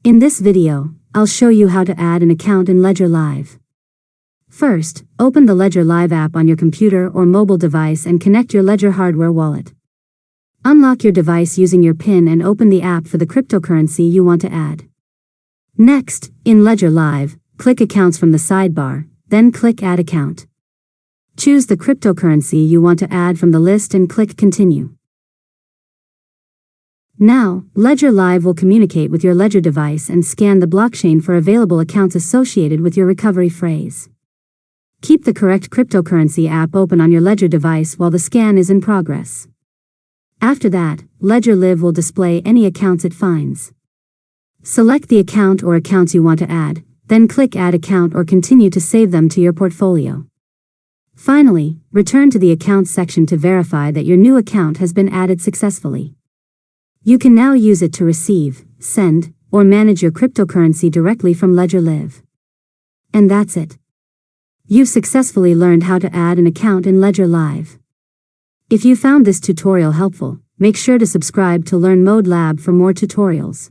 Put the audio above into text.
In this video, I'll show you how to add an account in Ledger Live. First, open the Ledger Live app on your computer or mobile device and connect your Ledger hardware wallet. Unlock your device using your PIN and open the app for the cryptocurrency you want to add. Next, in Ledger Live, click Accounts from the sidebar, then click Add Account. Choose the cryptocurrency you want to add from the list and click Continue. Now, Ledger Live will communicate with your Ledger device and scan the blockchain for available accounts associated with your recovery phrase. Keep the correct cryptocurrency app open on your Ledger device while the scan is in progress. After that, Ledger Live will display any accounts it finds. Select the account or accounts you want to add, then click Add Account or continue to save them to your portfolio. Finally, return to the Accounts section to verify that your new account has been added successfully. You can now use it to receive, send, or manage your cryptocurrency directly from Ledger Live. And that's it. You've successfully learned how to add an account in Ledger Live. If you found this tutorial helpful, make sure to subscribe to Learn Mode Lab for more tutorials.